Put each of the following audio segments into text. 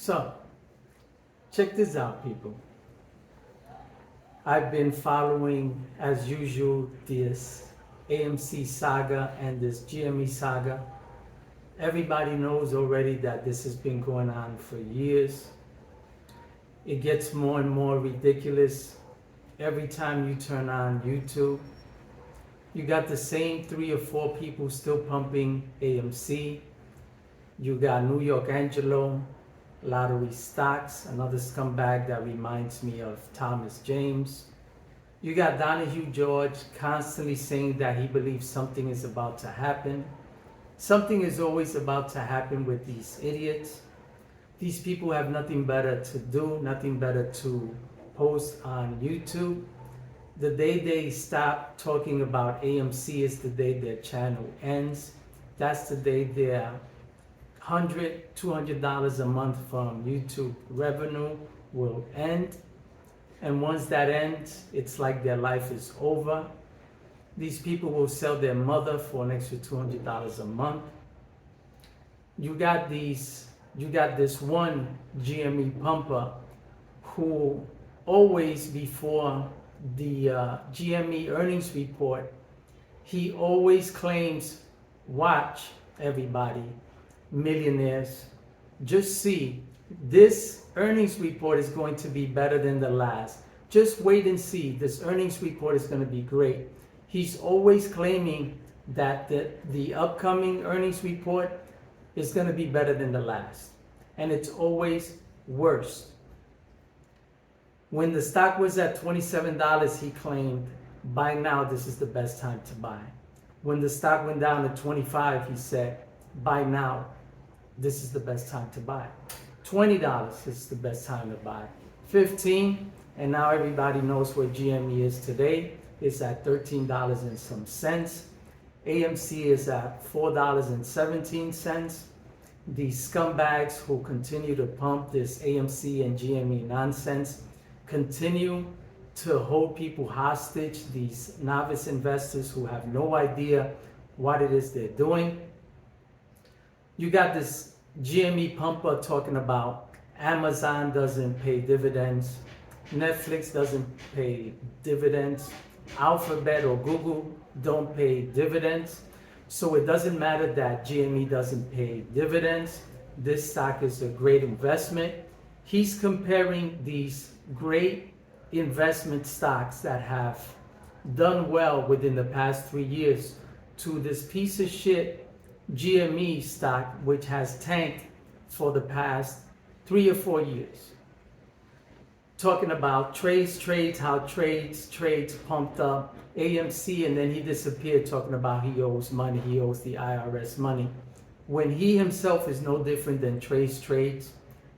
So, check this out, people. I've been following, as usual, this AMC saga and this GME saga. Everybody knows already that this has been going on for years. It gets more and more ridiculous every time you turn on YouTube. You got the same 3 or 4 people still pumping AMC. You got New York Angelo, Lottery Stocks, another scumbag that reminds me of Thomas James. You got Donahue George constantly saying that he believes something is about to happen. Something is always about to happen with these idiots. These people have nothing better to do, nothing better to post on YouTube. The day they stop talking about AMC is the day their channel ends. That's the day their $100, $200 a month from YouTube revenue will end. And once that ends, it's like their life is over. These people will sell their mother for an extra $200 a month. You got this one GME pumper who always, before the GME earnings report, he always claims, watch everybody, millionaires, just see, this earnings report is going to be better than the last. Just wait and see, this earnings report is going to be great. He's always claiming that the upcoming earnings report is going to be better than the last. And it's always worse. When the stock was at $27, he claimed, by now this is the best time to buy. When the stock went down to 25, he said, by now this is the best time to buy. $20 is the best time to buy. 15, and now everybody knows where GME is today. It's at $13 and some cents. AMC is at $4.17. These scumbags who continue to pump this AMC and GME nonsense continue to hold people hostage, these novice investors who have no idea what it is they're doing. You got this GME pumper talking about Amazon doesn't pay dividends, Netflix doesn't pay dividends, Alphabet or Google don't pay dividends. So it doesn't matter that GME doesn't pay dividends. This stock is a great investment. He's comparing these great investment stocks that have done well within the past 3 years to this piece of shit GME stock, which has tanked for the past 3 or 4 years. Talking about trades, how trades pumped up AMC, and then he disappeared talking about he owes money, he owes the IRS money. When he himself is no different than trades,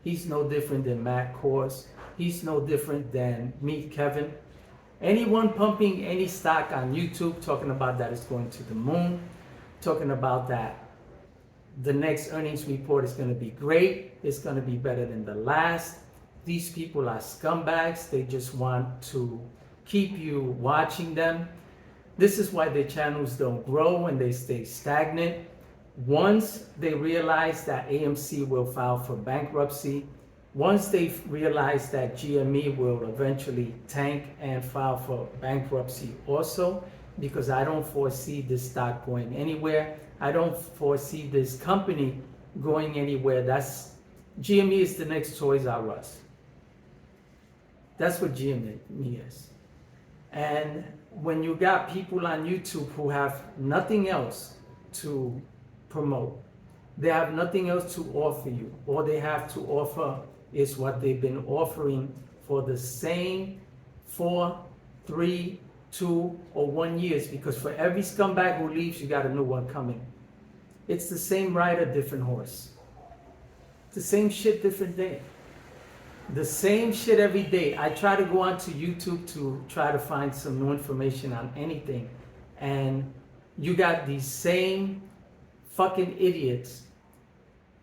he's no different than Matt Kors, he's no different than Meet Kevin. Anyone pumping any stock on YouTube talking about that it's going to the moon, talking about that the next earnings report is going to be great, it's going to be better than the last. These people are scumbags. They just want to keep you watching them. This is why their channels don't grow and they stay stagnant. Once they realize that AMC will file for bankruptcy, once they realize that GME will eventually tank and file for bankruptcy also, because I don't foresee this stock going anywhere. I don't foresee this company going anywhere. GME is the next Toys R Us. That's what GME is. And when you got people on YouTube who have nothing else to promote, they have nothing else to offer you. All they have to offer is what they've been offering for the same 4, 3, 2, or 1 years. Because for every scumbag who leaves, you got a new one coming. It's the same rider, different horse. It's the same shit, different day. The same shit every day. I try to go onto YouTube to try to find some new information on anything. And you got these same fucking idiots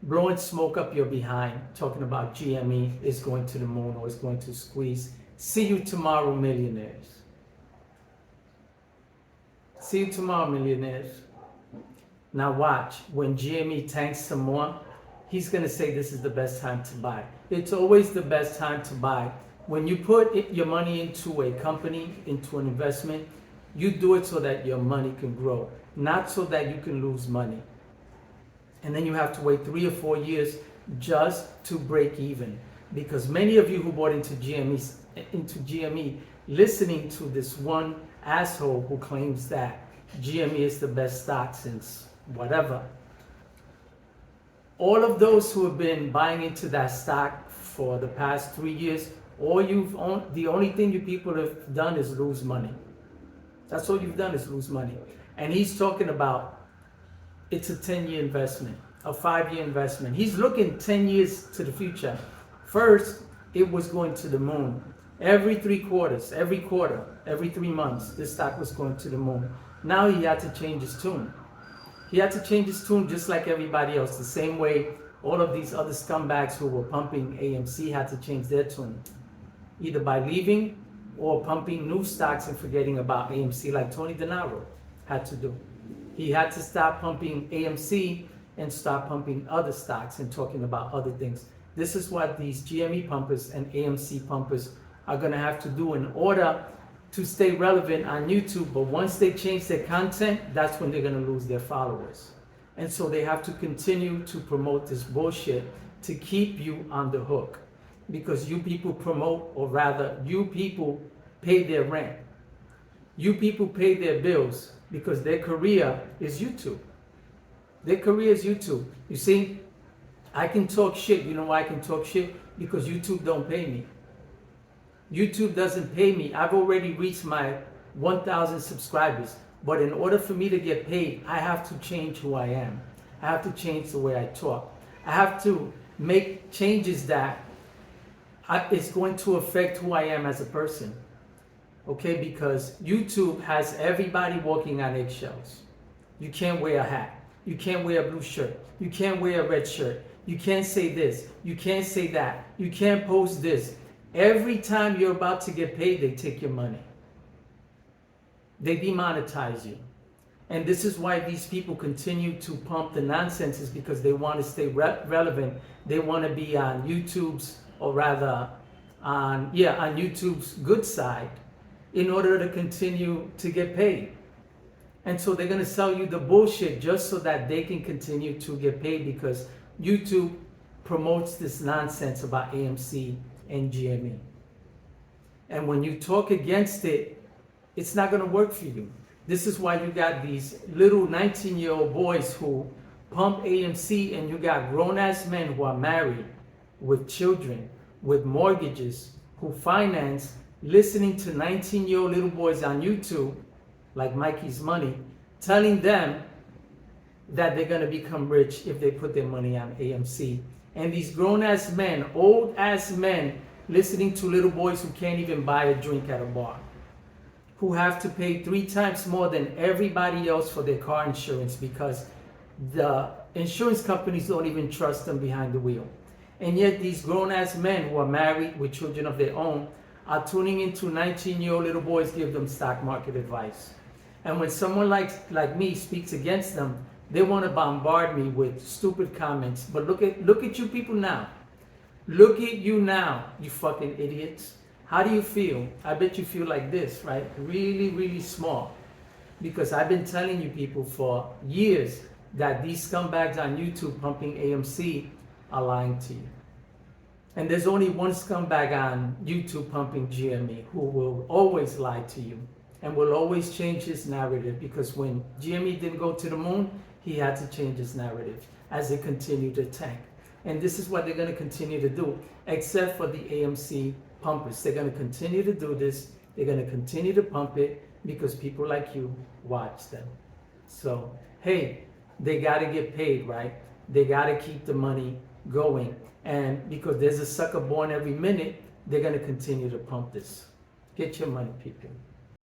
blowing smoke up your behind, talking about GME is going to the moon or is going to squeeze. See you tomorrow, millionaires. See you tomorrow, millionaires. Now watch, when GME tanks some more, he's going to say this is the best time to buy. It's always the best time to buy. When you put your money into a company, into an investment, you do it so that your money can grow, not so that you can lose money. And then you have to wait 3 or 4 years just to break even. Because many of you who bought into GME, listening to this one asshole who claims that GME is the best stock since whatever. All of those who have been buying into that stock for the past 3 years, the only thing you people have done is lose money. That's all you've done is lose money. And he's talking about it's a 10-year investment, a 5-year investment. He's looking 10 years to the future. First, it was going to the moon. Every 3 quarters, every quarter, every 3 months, this stock was going to the moon. Now he had to change his tune. He had to change his tune just like everybody else. The same way all of these other scumbags who were pumping AMC had to change their tune. Either by leaving or pumping new stocks and forgetting about AMC like Tony DeNaro had to do. He had to stop pumping AMC and start pumping other stocks and talking about other things. This is what these GME pumpers and AMC pumpers are going to have to do in order to stay relevant on YouTube. But once they change their content, that's when they're going to lose their followers. And so they have to continue to promote this bullshit to keep you on the hook. Because you people promote, or rather, you people pay their rent. You people pay their bills because their career is YouTube. Their career is YouTube. You see, I can talk shit. You know why I can talk shit? Because YouTube don't pay me. YouTube doesn't pay me. I've already reached my 1,000 subscribers. But in order for me to get paid, I have to change who I am. I have to change the way I talk. I have to make changes that it's going to affect who I am as a person. Okay, because YouTube has everybody walking on eggshells. You can't wear a hat. You can't wear a blue shirt. You can't wear a red shirt. You can't say this. You can't say that. You can't post this. Every time you're about to get paid, they take your money. They demonetize you. And this is why these people continue to pump the nonsense, is because they want to stay relevant. They want to be on YouTube's, or rather on YouTube's good side, in order to continue to get paid. And so they're going to sell you the bullshit just so that they can continue to get paid, because YouTube promotes this nonsense about AMC and GME. And when you talk against it, it's not going to work for you. This is why you got these little 19-year-old boys who pump AMC, and you got grown-ass men who are married with children, with mortgages, who finance, listening to 19-year-old little boys on YouTube, like Mikey's Money, telling them that they're going to become rich if they put their money on AMC. And these grown-ass men, old-ass men, listening to little boys who can't even buy a drink at a bar, who have to pay 3 times more than everybody else for their car insurance because the insurance companies don't even trust them behind the wheel. And yet these grown-ass men who are married with children of their own are tuning into 19-year-old little boys give them stock market advice. And when someone like me speaks against them, they want to bombard me with stupid comments. But look at you people now. Look at you now, you fucking idiots. How do you feel? I bet you feel like this, right? Really, really small. Because I've been telling you people for years that these scumbags on YouTube pumping AMC are lying to you. And there's only one scumbag on YouTube pumping GME who will always lie to you and will always change his narrative, because when GME didn't go to the moon, he had to change his narrative as it continued to tank. And this is what they're going to continue to do, except for the AMC pumpers. They're going to continue to do this. They're going to continue to pump it because people like you watch them. So, hey, they got to get paid, right? They got to keep the money going. And because there's a sucker born every minute, they're going to continue to pump this. Get your money, people.